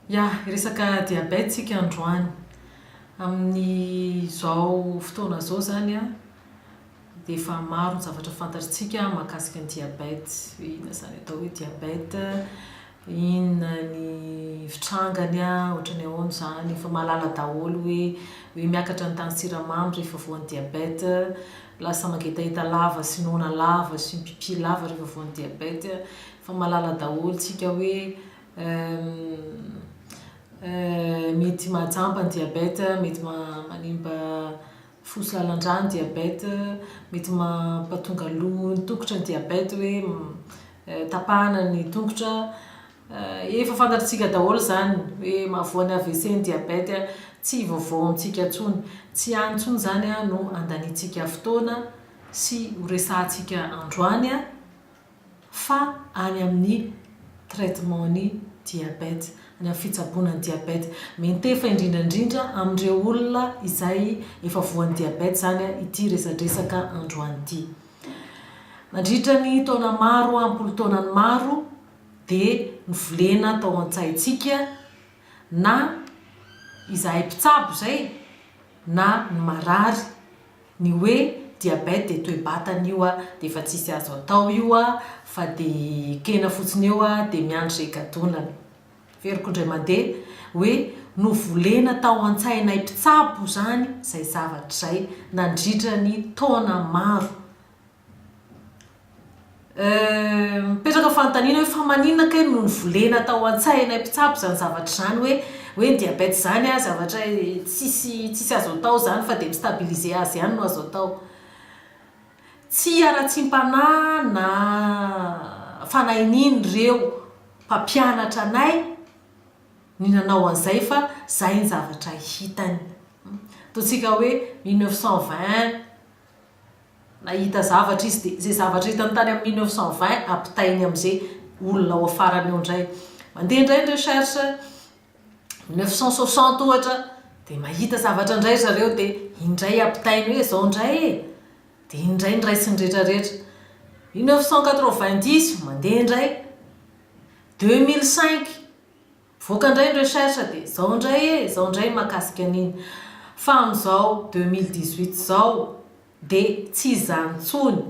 Ya, resaka diabeta tsika androany amin'ny zao fotoana zao zany a dia efa maro ny zavatra fantatritsika mahakasika ny diabeta. Inona zany atao hoe diabeta, inona ny fitrangany a, ohatrany ahoana zany, efa mahalala daholo hoe miakatra ny tany siramamy rehefa voan'ny diabeta, lasa mangetaheta lava sy nona lava sy pipi lava rehefa voan'ny diabeta. Efa mahalala daholo tsika hoe mety mahajamba ny diabeta, mety manimba fosy lalan-drà ny diabeta, mety mampatonga loha ny tongotra ny diabeta, hoe tapahana ny tongotra. Efa fantatritsika daholo zany hoe mahavoan'ny AVC ny diabeta, tsy vaovao amintsika intsony, tsy any intsony zany a no andanitsika fotoana sy horesahantsika androany a, fa any amin'ny traitement-ny diabeta, any amin'ny fitsaboana ny diabeta. Mentefa indrindrandrindra amin'ireo olona izay efa voan'ny diabeta zany a ity resadresaka androany ity. Nandritra ny taona maro, ampolo taonany maro, dia novolena tao an-tsaintsika na izahay mpitsabo zay na ny marary ny hoe diabeta dia toe-batana io a, dia efa tsisy azo atao io a, fa dia kena fotsiny eo a, dia miandry zay gadonana. Veriko indray mandeha hoe novolena tao an-tsainay mpitsabo zany zay zavatra zay nandritra ny taona maro. Mipetraka fanontaniana hoe fa maninona kay no novolena tao an-tsainay mpitsabo zany zavatra zany hoe diabeta zany a zavatra tsisy azo atao zany, fa dia mistabilize azy ihany no azo atao. Tsy ara-tsim-panahy na fanahininy ireo mpampianatra anay ny nanao an'izay, fa zay ny zavatra hitany. Ataontsika hoe 1920 nahita zavatra izy, dia zay zavatra hitany tany amin'ny 1920 ampitainy amin'izay olona ao afarany eo indray. Mandeha indray ny recherche 1960 ohatra, dia mahita zavatra indray zareo, dia indray ampitainy hoe zao indray e, dia indray ndraisiny rehetrarehetra. 1990 mandeha indray, 2005 voaka indray ny recherche, dia zao indray e, zao indray mahakasika an'iny. Fa amin'izao 2018 zao dia tsy izany intsony.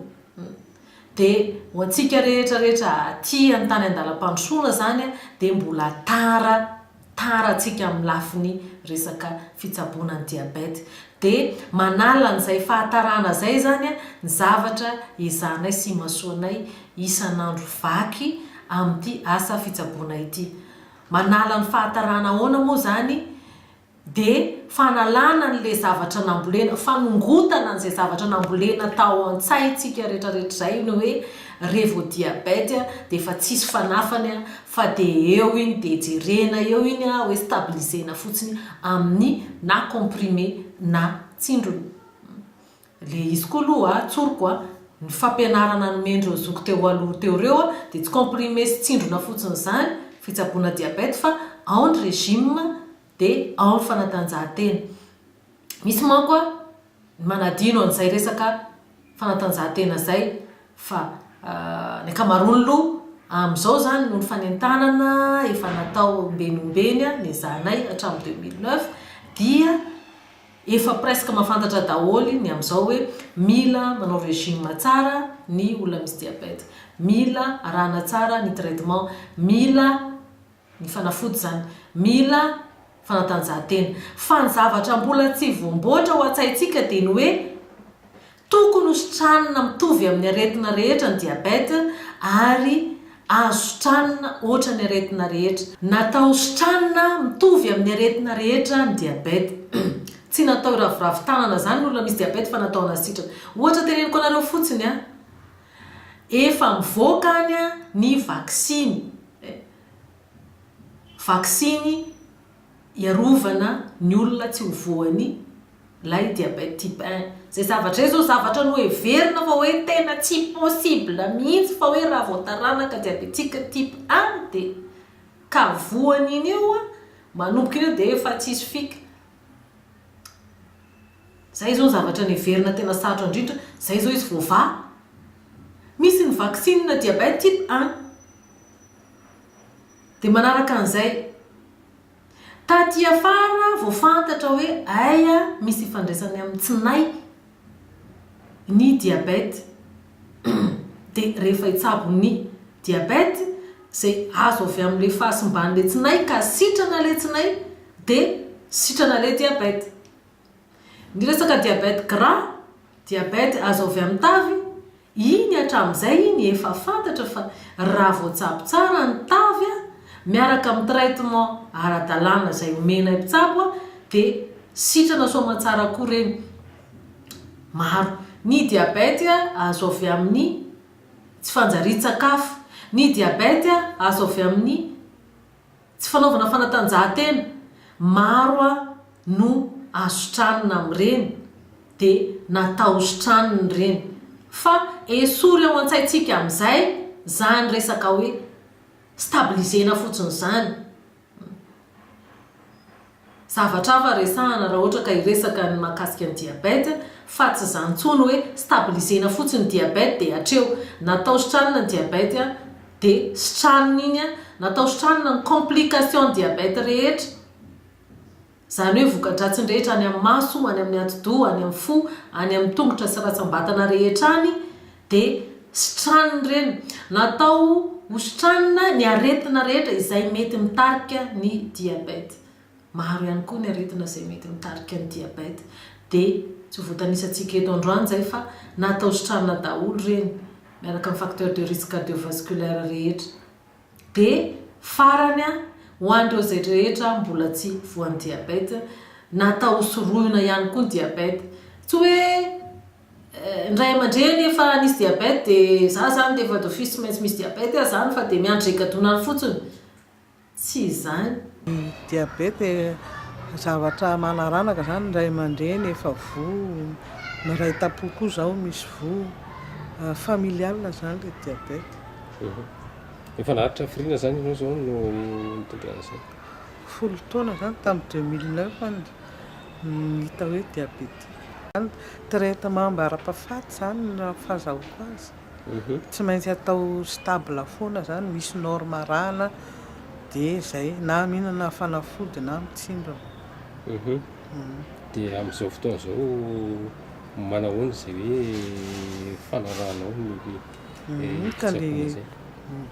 Dia ho antsika rehetrarehetra aty amin'ny tany andalam-pandrosoana zany a, dia mbola tara antsika amin'ny lafiny resaka fitsaboana ny diabeta. Dia manala an'izay fahatarana zay zany a ny zavatra ezanay sy masoanay isan'andro vaky amin'ity asa fitsaboana ity. Manala ny fahatarana ahoana moa zany, dia fanalana n'le zavatra nambolena, fanongotana an'izay zavatra nambolena tao an-tsaintsika rehetrarehetra zay ny hoe revo diabeta dia efa tsisy fanafany a, fa dia eo iny, dia jerena eo iny a, hoe stabilisena fotsiny amin'ny na comprimé na tsindrona. Le izy koa aloha tsoriko a, ny fampianarana nomendreo zoko teo aloha teo reo a, dia tsy comprimé sy tsindrona fotsiny zany fitsaboana diabeta, fa ao ny régime dia ao ny fanatanjahantena. Misy manko a manadino an'izay resaka fanatanjahantena zay, fa ny ankamaroany aloha amin'izao zany noho ny fanentanana efa natao ombenombeny a ny zanay hatramin'ny 2009, dia efa presque mahafantatra daholo ny amin'izao hoe mila manao régime tsara ny olona misy diabeta, mila arahana tsara ny traitement, mila ny fanafody zany, mila fanatanjahantena. Fa ny zavatra mbola tsy voamboatra ho an-tsaintsika dia ny hoe tokony hositranina mitovy amin'ny aretina rehetra ny diabeta, ary azo sotranina ohatra ny aretina rehetra. Natao hositranina mitovy amin'ny aretina rehetra ny diabeta. Tsy natao iraviravin-tanana zany ny olona misy diabeta, fa natao nasitrana. Ohatra teneniko anareo fotsiny a, efa mivoaka any a ny vaksiny. Vaksiny iarovana ny olona tsy ho voany lay diabeta type 1. Zay zavatra zao zavatra no heverina fa hoe tena tsy possible mihitsy, fa hoe raha voataranaka diabetika type 1 dia ka voany iny eo a, manomboka iny eo dia efa tsisy fika. Zay zao zavatra ny heverina tena sarotra indrindra. Zay zao izy voava misy ny vaksiny na diabeta type 1. Dia manaraka an'izay taty afara vao fantatra hoe aya misy ifandraisany amin'ny tsinay ny diabety dia rehefa hitsabo ny diabety zay azo avy amin'le fahasimban'le tsinay ka sitrana le tsinay dia sitrana le diabety. Ny resaka diabety gras, diabety azo avy amin'ny tavy, iny hatramin'izay iny efa fantatra fa raha voatsabo tsara ny tavy miaraka amin'ny traitement ara-dalàna izay omenay mpitsabo dia sitrana soamantsara koa reny. Maro ny diabety azo avy amin'ny tsy fanjarin-tsakafo, ny diabety azo avy amin'ny tsy fanaovana fanatanjahantena, maro no azotranina amin'ireny dia natao sotraniny ireny. Fa esory ao an-tsaintsika amin'izay zany resaka hoe stabilisena fotsiny zany. Zavatra hafa resahana raha ohatra ka hiresaka ny mahakasika ny diabety fa tsy zany intsony hoe stabilisena fotsiny diabety dia hatreo natao sotranina ny diabety dia sotranina iny natao sotranina ny complication diabety rehetra. Zany hoe voka-dratsiny rehetra any amin'ny maso, any amin'ny atidoha, any amin'ny fo, any amin'ny tongotra sy ratsambatana rehetra any dia sotraniny ireny. Natao hosotranina ny aretina rehetra izay mety mitarika ny diabety. Maro ihany koa ny aretina izay mety mitarika ny diabety dia tsy voatanisyantsika eto androany izay fa natao sotranina daholo ireny miaraka amin'ny facteur de risque cardiovasculaire rehetra. Dia farany ho an'ireo izay rehetra mbola tsy voan'ny diabety, natao sorohina ihany koa ny diabety. Tsy hoe ndray aman-dreny efa nisy diabety dia za zany dia efa d'office maintsy misy diabety zany fa dia miandry gadonany fotsiny. Tsy izany. Diabety zavatra manaranaka zany ndray aman-dreny efa vo na ray tapo koa zao misy vo familial zany le diabety. Efa naharitra firina zany ianao zao no mitondra an'izay? 10 taona zany tamin'ny 2009 ny hita hoe diabety. Traitement ambara-pahafaty zany no fahazahoko azy. Tsy maintsy atao stable foana zany, misy norme rana dia izay na mihinana fanafody na mitsindrona. Dia amin'izao fotoana izao manahoana izay hoe fanaranao ny le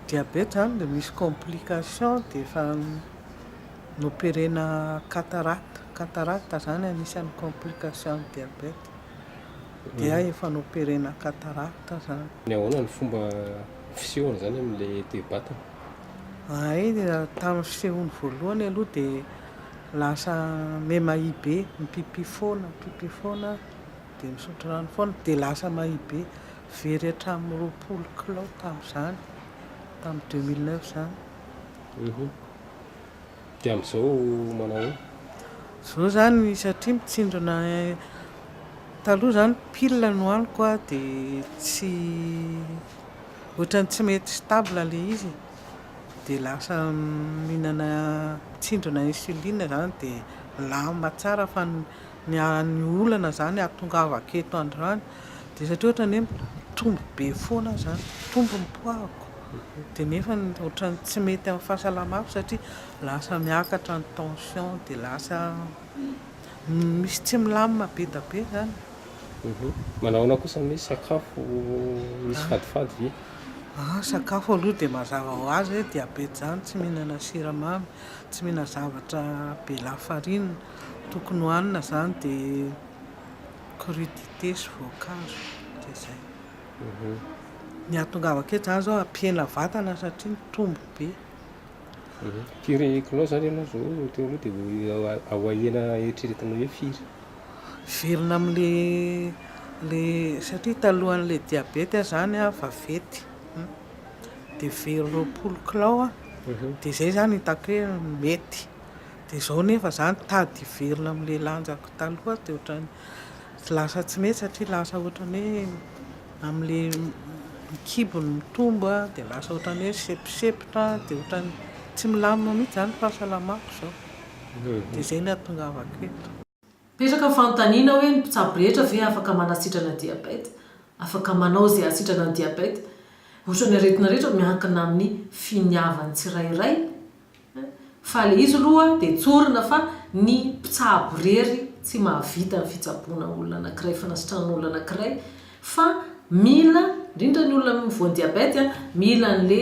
diabety zany dia misy complication dia efa noperena cataracte zany anisan'ny complication diabety dia efa noperena cataracte zany. Ny ahoana ny fomba fisehoana zany amin'ilay Diabeta? Tamin'ny fisehoany voalohany aloha dia lasa memay be, mipipifona dia misotro rano foana dia lasa may be, very hatramin'ny 20 kilao tamin'izany, tamin'ny 2009 zany. Dia amin'izao manao Zao zany satria mitsindrona taloha zany pile no hoaniko dia tsy ohatrany tsy mety stable le izy dia lasa mihinana mitsindrona insuline zany dia lama tsara fa ny olana zany ahatongavako eto androany dia satria ohatrany hoe tombo be foana zany, tombo ny poahako dia nefa ohatrany tsy mety amin'ny fahasalamako satria lasa miakatra ny tension dia lasa misy tsy milamina be da be zany. Manahoana kosa misy sakafo misy fadifady ve? Sakafo aloha dia mazava ho azy hoe diabety zany tsy mihinana siramamy, tsy mihinana zavatra be lafarinina, tokony hohanina zany dia crudité sy voankazo dia izay. Ny ahatongavako eto zany zao ampiena vatana satria tombo be. Firy kilao zany ianao zao teo aloha dia ahoahena eritreretinao hoe firy? Verina amin'le satria talohan'le diabety zany vavety dia very 20 kilao dia izay zany hitako hoe mety. Dia izao nefa zany tady verina amin'le lanjako taloha dia ohatrany lasa tsy mety satria lasa ohatrany hoe amin'le mikibony mitombo dia lasa ohatrany hoe seposepotra dia ohatrany tsy milamina mihitsy zany fahasalamako zao. Dia izay no ahatongavako eto. Petraka fanontaniana hoe ny mpitsabo rehetra ve afaka manasitrana diabety, afaka manao izay hasitrana ny diabety. Ohatrany aretina rehetra miankina amin'ny finiavany tsirairay fa le izy aloha dia tsorina fa ny mpitsabo rery tsy mahavita ny fitsaboana olona anankiray fanasitran'olona anankiray fa mila indrindra ny olona mivoany diabety mila n'le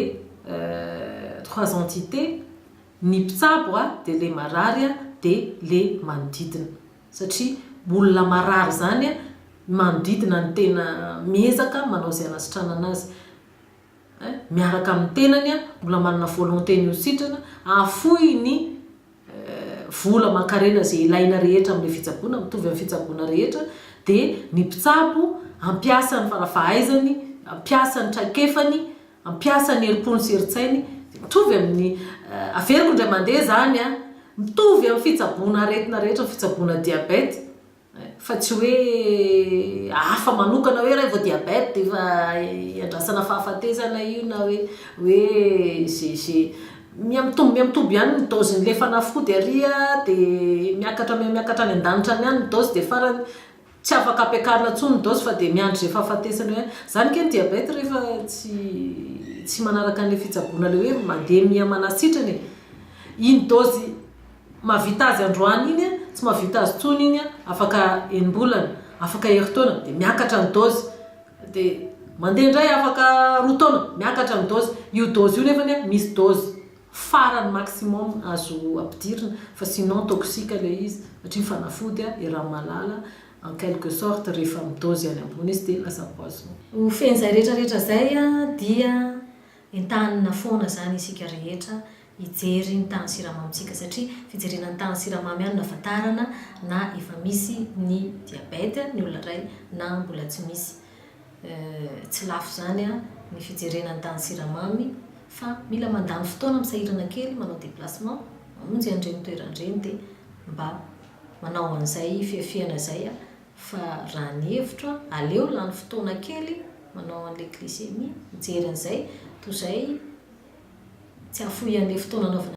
3 entités ny mpitsabo dia le marary dia le manodidina satria olona marary zany manodidina ny tena miezaka manao izay anasitrana anazy miaraka amin'ny tenany mbola manana volonté ny hositrana afoy ny vola mankarena zay ilaina rehetra amin'ilay fitsaboana mitovy amin'ny fitsaboana rehetra dia ny mpitsabo ampiasa ny farafahaizany ampiasa ny traikefany ampiasa ny herim-pony sy herin-tsainy mitovy amin'ny averiko indray mandeha zany mitovy amin'ny fitsaboana aretina rehetra fitsaboana diabety fa tsy hoe hafa manokana hoe raha vao diabety efa andrasana fahafatesana io na hoe zay miamitombo ihany ny dose ny fanafody aria dia miakatra any an-danitra any ihany ny dose dia farany tsy afaka ampiakarina ntsony ny dose fa dia miandry zay fahafatesana hoe zany ke ny diabety rehefa tsy manaraka an'ilay fitsaboana le hoe mandeha mihamanasitrany iny dose mahavita azy androany iny tsy mahavita azy tsony iny afaka enim-bolana afaka herintaona dia miakatra ny dose dia mandeha indray afaka roa taona miakatra ny dose io dose io nefany misy dose farany maximum azo ampidirina fa sinon toxique le izy satria fanafody raha malala en quelque sorte rehefa midose any ambony izy dia lasa poison. Fen'izay rehetrarehetra zay dia entanina foana zany isika rehetra hijery ny tany siramamitsika satria fijerena ny tany siramamy ihany nafatarana na efa misy ny diabety ny olona iray na mbola tsy misy tsy lafo zany ny fijerena ny tany siramamy fa mila mandany fotoana misahirana kely manao déplacement mamonjy andreny toerandreny dia mba manao an'izay fiafiana zay fa raha ny hevitra aleo lany fotoana kely manao an'le glycémie mijery an'izay toy izay tsy afoy an'le fotoana anaovana